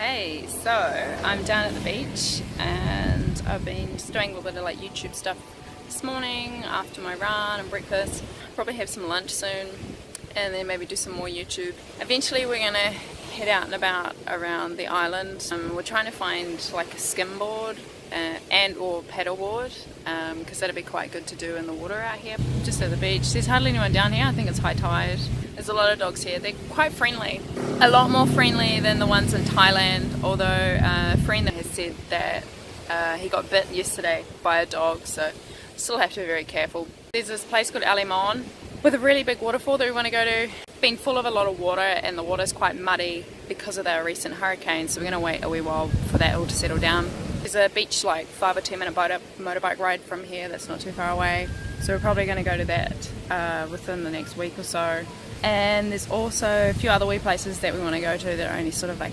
Hey, so I'm down at the beach and I've been just doing a little bit of like YouTube stuff this morning after my run and breakfast. Probably have some lunch soon and then maybe do some more YouTube. Eventually we're gonna head out and about around the island. We're trying to find like a skimboard and or paddleboard because that'd be quite good to do in the water out here. Just at the beach. There's hardly anyone down here. I think it's high tide. There's a lot of dogs here. They're quite friendly. A lot more friendly than the ones in Thailand, although a friend has said that he got bit yesterday by a dog, so still have to be very careful. There's this place called Alimon with a really big waterfall that we want to go to. It's been full of a lot of water and the water's quite muddy because of the recent hurricane, so we're going to wait a wee while for that all to settle down. There's a beach like 5 or 10 minute motorbike ride from here that's not too far away, so we're probably going to go to that within the next week or so. And there's also a few other wee places that we want to go to that are only sort of like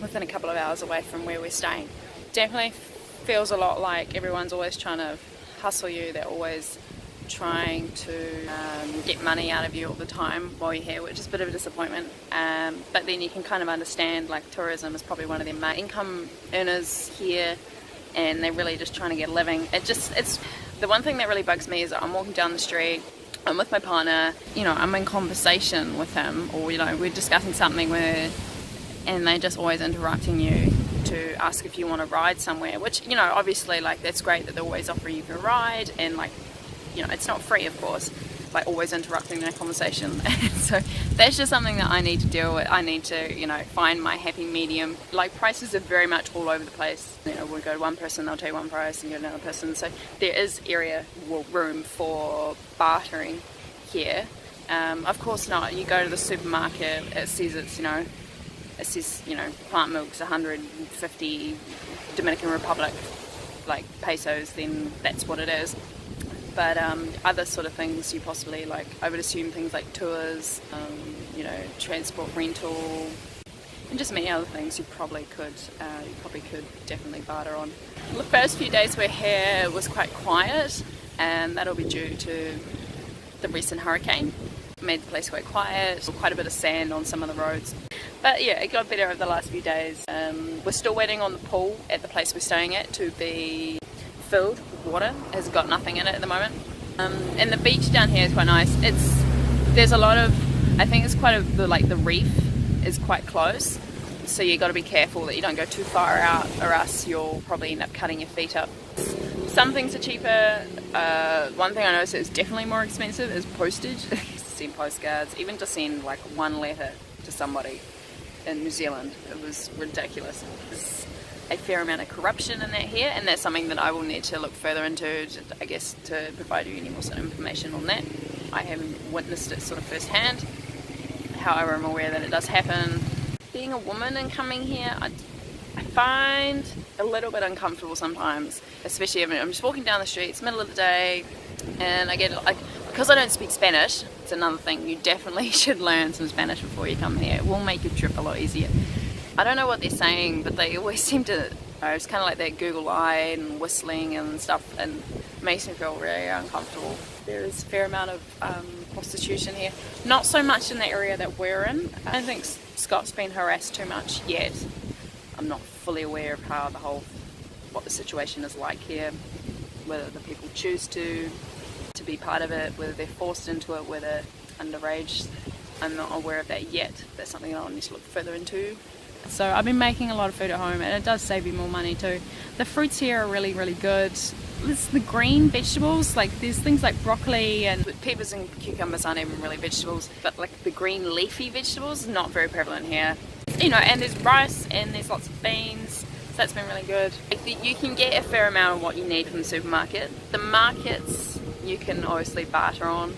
within a couple of hours away from where we're staying. Definitely feels a lot like everyone's always trying to hustle you. They're always trying to get money out of you all the time while you're here, which is a bit of a disappointment. But then you can kind of understand like tourism is probably one of their main income earners here, and they're really just trying to get a living. It's the one thing that really bugs me is that I'm walking down the street, I'm with my partner, I'm in conversation with him, or we're discussing something and they're just always interrupting you to ask if you want to ride somewhere, which obviously like that's great that they're always offering you a ride, and like it's not free, of course, like always interrupting their conversation. So that's just something that I need to deal with. I need to find my happy medium. Like prices are very much all over the place. We'll go to one person, they'll tell you one price, and go to another person. So there is room for bartering here. Of course not. You go to the supermarket, it says plant milk's 150 Dominican Republic like pesos, then that's what it is. But other sort of things you possibly like, I would assume things like tours, transport rental, and just many other things you probably could definitely barter on. The first few days we're here was quite quiet, and that'll be due to the recent hurricane. It made the place quite quiet, quite a bit of sand on some of the roads. But yeah, it got better over the last few days. We're still waiting on the pool at the place we're staying at to be filled with water. It has got nothing in it at the moment. And the beach down here is quite nice. There's a lot of, I think it's quite the reef is quite close, so you got to be careful that you don't go too far out, or else you'll probably end up cutting your feet up. Some things are cheaper. One thing I noticed is definitely more expensive is postage. To send postcards, even to send like one letter to somebody in New Zealand, it was ridiculous. There's a fair amount of corruption in that here, and that's something that I will need to look further into, I guess, to provide you any more sort of information on that. I haven't witnessed it sort of firsthand. However, I'm aware that it does happen. Being a woman and coming here, I find a little bit uncomfortable sometimes, especially if I'm just walking down the street, it's middle of the day, and I get like, because I don't speak Spanish, it's another thing, you definitely should learn some Spanish before you come here. It will make your trip a lot easier. I don't know what they're saying, but they always seem to, it's kind of like that Google eye and whistling and stuff, and it makes me feel really uncomfortable. There is a fair amount of prostitution here. Not so much in the area that we're in. I don't think Scott's been harassed too much yet. I'm not fully aware of what the situation is like here, whether the people choose to be part of it, whether they're forced into it, whether underage. I'm not aware of that yet. That's something I'll need to look further into. So I've been making a lot of food at home, and it does save you more money too. The fruits here are really, really good. There's the green vegetables, like there's things like broccoli, and peppers and cucumbers aren't even really vegetables, but like the green leafy vegetables, not very prevalent here. And there's rice and there's lots of beans, so that's been really good. You can get a fair amount of what you need from the supermarket. The markets you can obviously barter on.